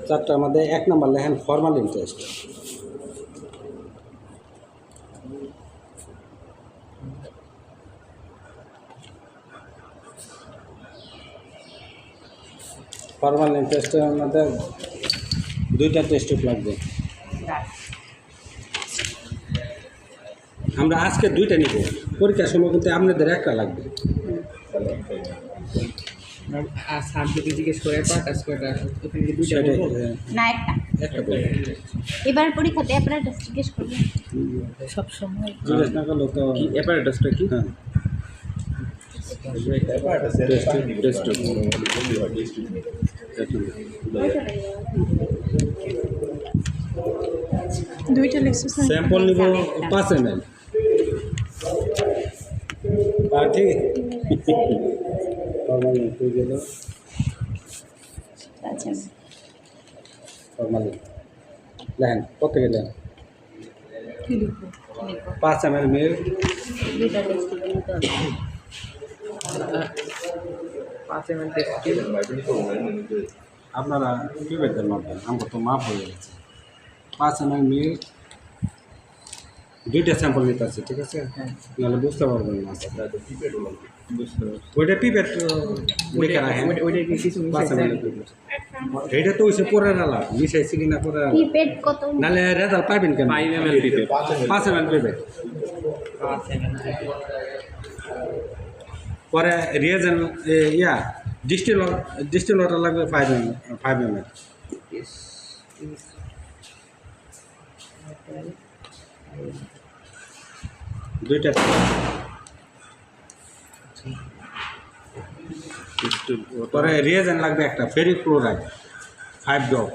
চারটার মধ্যে 1 নম্বর লেখেন ফরমালিন টেস্ট। ফরমালিন টেস্টের মধ্যে 2টা টেস্ট লাগবে। আমরা আজকে 2টা নিব, পরীক্ষার সময় কিন্তু আপনাদের একটা লাগবে। স্যার যদি জিজ্ঞেস করে পাঁচ কয়টা, ওখানে কি দুইটা বলবো? না, একটা বলবো। এবার পরীক্ষাতে অ্যাপারেটাস জিজ্ঞেস করবেন সব সময়। জিজ্ঞেস না করলে তো কি অ্যাপারেটাসটা কি? হ্যাঁ, দুইটা লেখছো স্যাম্পল নিব 5 ml। আর ঠিক ফরমালিন হয়ে গেল। আচ্ছা, ফরমালিন লেখেন, কত গেলেন? কি লিখবো? 5 ml মিল। দুইটা টেস্ট নিতে হবে। 5 ml টেস্ট। আপনারা কী বেতন মাপবেন? আমার তো মাপ হয়ে গেছে। 5 ml মিল, 2টা স্যাম্পল নিতে আছে, ঠিক আছে? নাহলে বুঝতে পারবেন না। ওইটা পিপেট লিখে রাখেন। ওইটা কি কিছু 5 ml পিপেট। এটা তো হইছে পরের আলা, মিশাইছি কিনা পরের আলা। পিপেট কত? নাহলে রেজাল্ট পাইবেন কেন? 5 ml pipette. 5 ml pipette. 5 ml। পরে রিয়েজেন ডিস্টিল ওয়াটার লাগবে 5 ml। দুইটা পরে রিয়েজেন লাগবে একটা, ferric chloride 5 drop.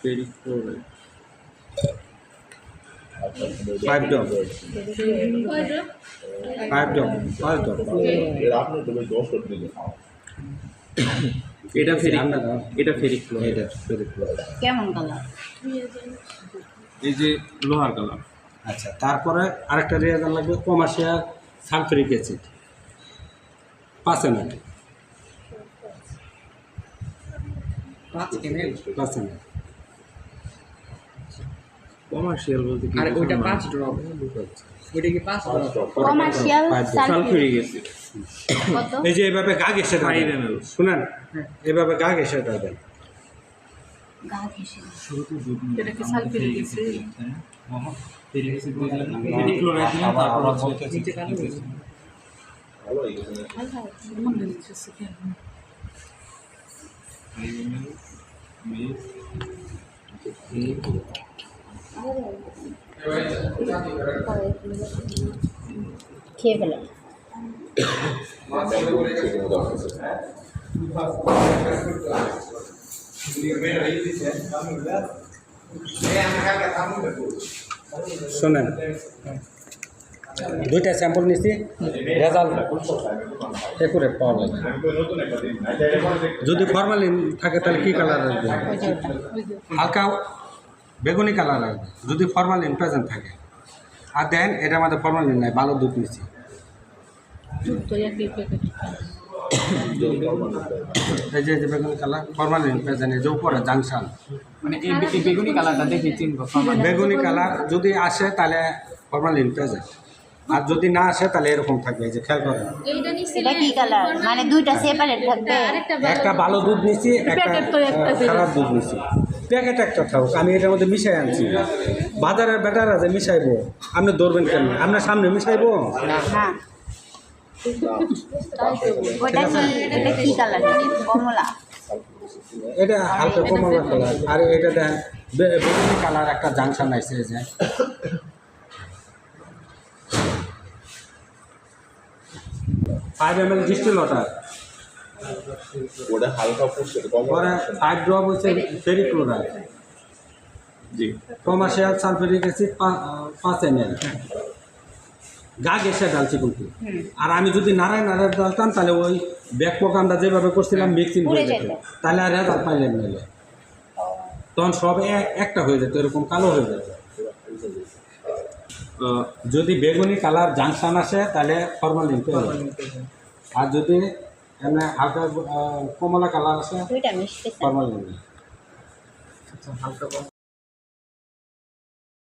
Ferric chloride 5 drop. 5 drop. এটা ফেরিক, এটা ফেরিক ক্লোরাইড। এটা ফেরিক ক্লোরাইড। কেমন কালার? এই যে লোহার কালার। আচ্ছা, তারপরে আরেকটা রিয়েজেন লাগবে commercial sulphuric acid 5 ml। 5 ml 5 ml। Commercial বলতে কি? আর ওইটা 5 ড্রপ। ওইটা কি 5 ড্রপ? কমার্শিয়াল সালফিউরিক অ্যাসিড কত? এই যে এভাবে গা ঘেঁষে 5 ml। শুনেন, এভাবে গা ঘেঁষে দেবেন। গা ঘেঁষে। এটা কি সালফিউরিক অ্যাসিড? ফেরিক অ্যাসিড দিলেন না, ফেরিক ক্লোরাইড দিলেন, তারপর নিচে কালো হয়েছে। খেয়ে ফেলো। শোনেন, 2টা স্যাম্পল নিছি, রেজাল্ট একুরেট পাওয়া যাবে। যদি ফরমালিন থাকে তাহলে কী কালার আসবে? হালকা বেগুনি কালার আসবে যদি ফরমালিন প্রেজেন্ট থাকে। আর দেন এটা আমাদের ফরমালিন নাই, ভালো দুধ নিছি। এই যে বেগুনি কালার ফরমালিন প্রেজেন্ট, এই যে উপরে জাংশন, মানে এই বেগুনি কালারটা দেখে চিনবো। বেগুনি কালার যদি আসে তাহলে ফরমালিন প্রেজেন্ট, আর যদি না আসে তাহলে এরকম থাকবে। এই যে খেয়াল করেন, এটা কি কালার? মানে দুইটা সেপারেট থাকবে? একটা ভালো দুধ নিছি, একটা খারাপ দুধ নিছি। প্যাকেট একটা থাকুক, আমি এটার মধ্যে মিশাই আনছি। বাজারের বেটারা যে মিশাইবো, আপনি ধরবেন কেন? আপনার সামনে মিশাইবো? হ্যাঁ। ওটা কি? এটা কি কালার? কমলা। এটা হালকা কমলা কালার। আর এটা দেন বেগুনি কালার একটা জাংশন আছে। এই যে 5 ml ডিস্টিল ওয়াটার, ওটা হালকা ফুটছে পরে 5 ড্রপ হচ্ছে ফেরিক ক্লোরাইড, জি, কমার্শিয়াল সালফিউরিক অ্যাসিড 5 ml। গা ঘেঁষে ডালছি কিন্তু। আর আমি যদি নাড়ায় ডালতাম তাহলে ওই ব্যাকপক আমরা যেভাবে করছিলাম মিক্সিং হয়ে যেত, তাহলে আর রেজাল্ট পাইলেন নিলে তখন সব একটা হয়ে যেত, এরকম কালো হয়ে যেত। যদি বেগুনি কালার জাংশন আসে তাহলে ফরমালিন পেয়ে যাবে। আর যদি এখানে হালকা কমলা কালার আছে দুইটা মিশতেছে ফর্মাল নেই আচ্ছা হালকা